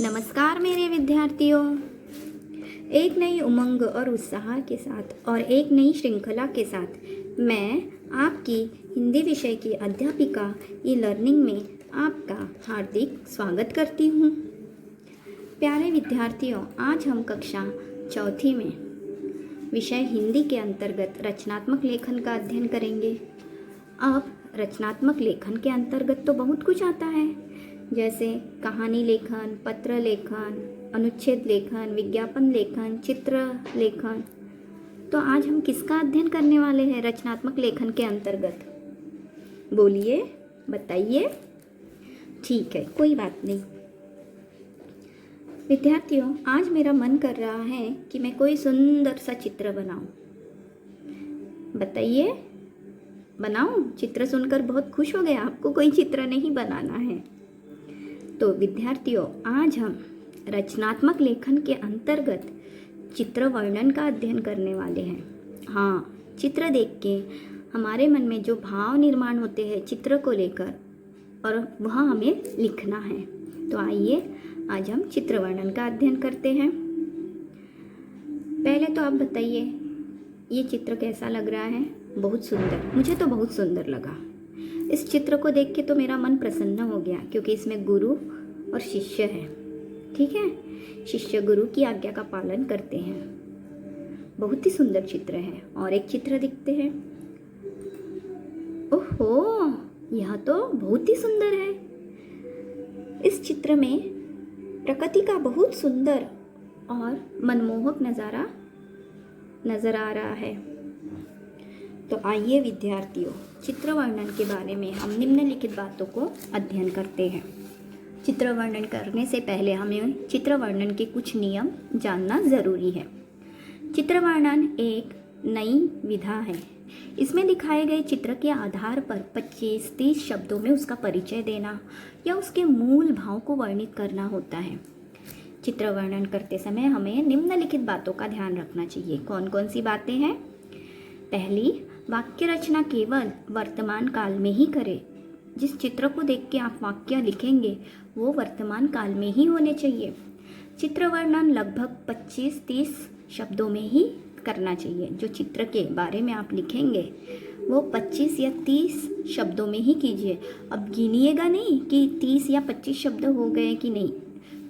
नमस्कार मेरे विद्यार्थियों। एक नई उमंग और उत्साह के साथ और एक नई श्रृंखला के साथ मैं आपकी हिंदी विषय की अध्यापिका ई लर्निंग में आपका हार्दिक स्वागत करती हूँ। प्यारे विद्यार्थियों, आज हम कक्षा चौथी में विषय हिंदी के अंतर्गत रचनात्मक लेखन का अध्ययन करेंगे। अब रचनात्मक लेखन के अंतर्गत तो बहुत कुछ आता है, जैसे कहानी लेखन, पत्र लेखन, अनुच्छेद लेखन, विज्ञापन लेखन, चित्र लेखन। तो आज हम किसका अध्ययन करने वाले हैं रचनात्मक लेखन के अंतर्गत? बोलिए, बताइए। ठीक है, कोई बात नहीं। विद्यार्थियों, आज मेरा मन कर रहा है कि मैं कोई सुंदर सा चित्र बनाऊं। बताइए, बनाऊं? चित्र सुनकर बहुत खुश हो गए। आपको कोई चित्र नहीं बनाना है। तो विद्यार्थियों, आज हम रचनात्मक लेखन के अंतर्गत चित्र वर्णन का अध्ययन करने वाले हैं। हाँ, चित्र देख के हमारे मन में जो भाव निर्माण होते हैं चित्र को लेकर, और वह हमें लिखना है। तो आइए आज हम चित्र वर्णन का अध्ययन करते हैं। पहले तो आप बताइए, ये चित्र कैसा लग रहा है? बहुत सुंदर। मुझे तो बहुत सुंदर लगा। इस चित्र को देख के तो मेरा मन प्रसन्न हो गया, क्योंकि इसमें गुरु और शिष्य है। ठीक है, शिष्य गुरु की आज्ञा का पालन करते हैं। बहुत ही सुंदर चित्र है। और एक चित्र दिखते हैं। ओहो, यह तो बहुत ही सुंदर है। इस चित्र में प्रकृति का बहुत सुंदर और मनमोहक नज़ारा नजर आ रहा है। तो आइए विद्यार्थियों, चित्र वर्णन के बारे में हम निम्नलिखित बातों को अध्ययन करते हैं। चित्र वर्णन करने से पहले हमें चित्र वर्णन के कुछ नियम जानना ज़रूरी है। चित्र वर्णन एक नई विधा है। इसमें दिखाए गए चित्र के आधार पर 25-30 शब्दों में उसका परिचय देना या उसके मूल भाव को वर्णित करना होता है। चित्र वर्णन करते समय हमें निम्नलिखित बातों का ध्यान रखना चाहिए। कौन कौन सी बातें हैं? पहली, वाक्य रचना केवल वर्तमान काल में ही करें। जिस चित्र को देख के आप वाक्य लिखेंगे वो वर्तमान काल में ही होने चाहिए। चित्र वर्णन लगभग 25-30 शब्दों में ही करना चाहिए। जो चित्र के बारे में आप लिखेंगे वो 25 या 30 शब्दों में ही कीजिए। अब गिनिएगा नहीं कि 30 या 25 शब्द हो गए कि नहीं,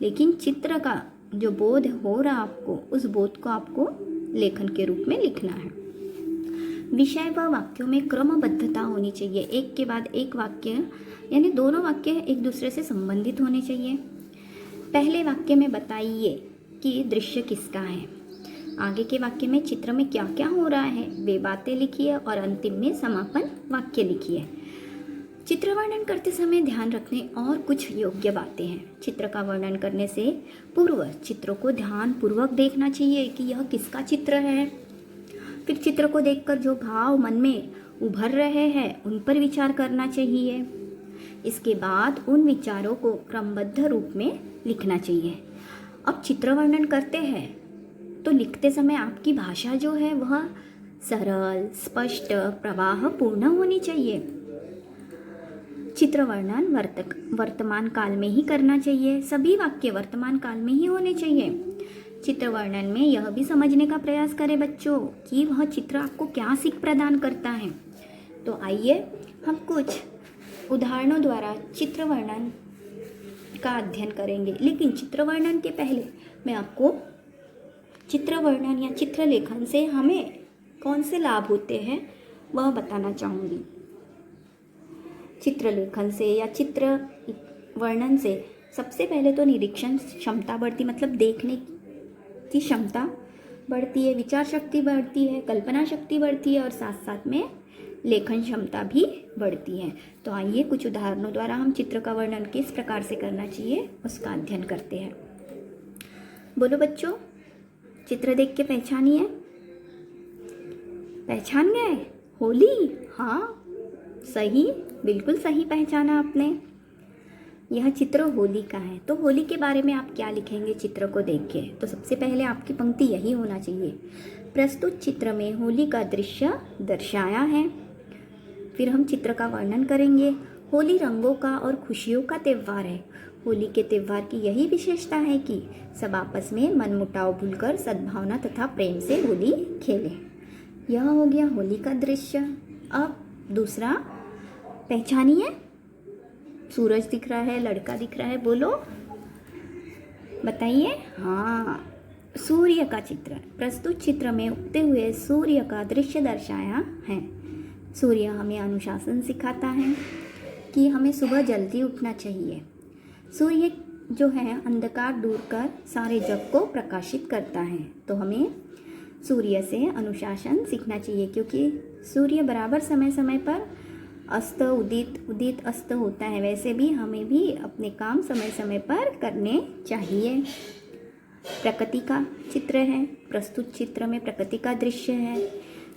लेकिन चित्र का जो बोध हो रहा आपको, उस बोध को आपको लेखन के रूप में लिखना है। विषय व वाक्यों में क्रमबद्धता होनी चाहिए। एक के बाद एक वाक्य, यानी दोनों वाक्य एक दूसरे से संबंधित होने चाहिए। पहले वाक्य में बताइए कि दृश्य किसका है। आगे के वाक्य में चित्र में क्या क्या हो रहा है वे बातें लिखिए, और अंतिम में समापन वाक्य लिखिए। चित्र वर्णन करते समय ध्यान रखने और कुछ योग्य बातें हैं। चित्र का वर्णन करने से पूर्व चित्रों को ध्यानपूर्वक देखना चाहिए कि यह किसका चित्र है। फिर चित्र को देखकर जो भाव मन में उभर रहे हैं उन पर विचार करना चाहिए। इसके बाद उन विचारों को क्रमबद्ध रूप में लिखना चाहिए। अब चित्र वर्णन करते हैं तो लिखते समय आपकी भाषा जो है वह सरल, स्पष्ट, प्रवाहपूर्ण होनी चाहिए। चित्र वर्णन वर्तमान काल में ही करना चाहिए। सभी वाक्य वर्तमान काल में ही होने चाहिए। चित्र वर्णन में यह भी समझने का प्रयास करें बच्चों कि वह चित्र आपको क्या सीख प्रदान करता है। तो आइए हम कुछ उदाहरणों द्वारा चित्र वर्णन का अध्ययन करेंगे। लेकिन चित्र वर्णन के पहले मैं आपको चित्र वर्णन या चित्र लेखन से हमें कौन से लाभ होते हैं वह बताना चाहूँगी। चित्र लेखन से या चित्र वर्णन से सबसे पहले तो निरीक्षण क्षमता बढ़ती, मतलब देखने की क्षमता बढ़ती है, विचार शक्ति बढ़ती है, कल्पना शक्ति बढ़ती है, और साथ साथ में लेखन क्षमता भी बढ़ती है। तो आइए कुछ उदाहरणों द्वारा हम चित्र का वर्णन किस प्रकार से करना चाहिए उसका अध्ययन करते हैं। बोलो बच्चों, चित्र देख के पहचानिए। पहचान गए? होली? हाँ, सही, बिल्कुल सही पहचाना आपने। यह चित्र होली का है। तो होली के बारे में आप क्या लिखेंगे चित्र को देख के? तो सबसे पहले आपकी पंक्ति यही होना चाहिए, प्रस्तुत चित्र में होली का दृश्य दर्शाया है। फिर हम चित्र का वर्णन करेंगे। होली रंगों का और खुशियों का त्यौहार है। होली के त्यौहार की यही विशेषता है कि सब आपस में मनमुटाव भूलकर सद्भावना तथा प्रेम से होली खेलें। यह हो गया होली का दृश्य। अब दूसरा पहचानिए। सूरज दिख रहा है, लड़का दिख रहा है, बोलो बताइए। हाँ, सूर्य का चित्र। प्रस्तुत चित्र में उगते हुए सूर्य का दृश्य दर्शाया है। सूर्य हमें अनुशासन सिखाता है कि हमें सुबह जल्दी उठना चाहिए। सूर्य जो है अंधकार दूर कर सारे जग को प्रकाशित करता है, तो हमें सूर्य से अनुशासन सीखना चाहिए, क्योंकि सूर्य बराबर समय समय पर अस्त उदित अस्त होता है। वैसे भी हमें भी अपने काम समय समय पर करने चाहिए। प्रकृति का चित्र है। प्रस्तुत चित्र में प्रकृति का दृश्य है।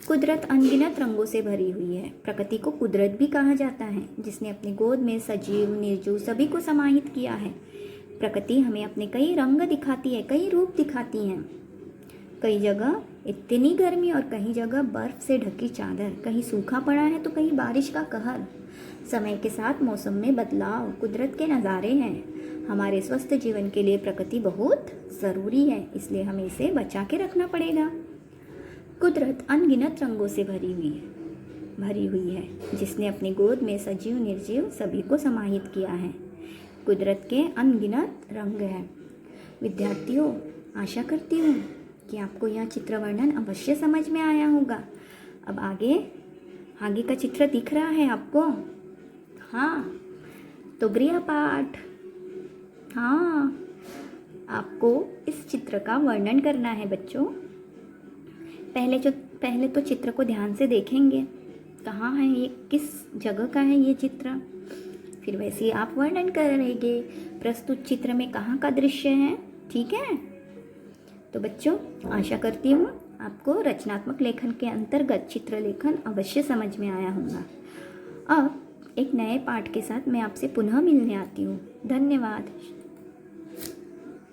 कुदरत अनगिनत रंगों से भरी हुई है। प्रकृति को कुदरत भी कहा जाता है, जिसने अपनी गोद में सजीव निर्जीव सभी को समाहित किया है। प्रकृति हमें अपने कई रंग दिखाती है, कई रूप दिखाती हैं। कई जगह इतनी गर्मी और कहीं जगह बर्फ से ढकी चादर, कहीं सूखा पड़ा है तो कहीं बारिश का कहर। समय के साथ मौसम में बदलाव कुदरत के नज़ारे हैं। हमारे स्वस्थ जीवन के लिए प्रकृति बहुत ज़रूरी है, इसलिए हमें इसे बचा के रखना पड़ेगा। कुदरत अनगिनत रंगों से भरी हुई है, जिसने अपनी गोद में सजीव निर्जीव सभी को समाहित किया है। कुदरत के अनगिनत रंग हैं। विद्यार्थियों, आशा करती हूँ कि आपको यह चित्र वर्णन अवश्य समझ में आया होगा। अब आगे का चित्र दिख रहा है आपको? हाँ, तो गृहपाठ। हाँ, आपको इस चित्र का वर्णन करना है बच्चों। पहले तो चित्र को ध्यान से देखेंगे, कहाँ है ये, किस जगह का है ये चित्र। फिर वैसे आप वर्णन करेंगे प्रस्तुत चित्र में कहाँ का दृश्य है। ठीक है, तो बच्चों आशा करती हूँ आपको रचनात्मक लेखन के अंतर्गत चित्र लेखन अवश्य समझ में आया होगा। अब एक नए पाठ के साथ मैं आपसे पुनः मिलने आती हूँ। धन्यवाद।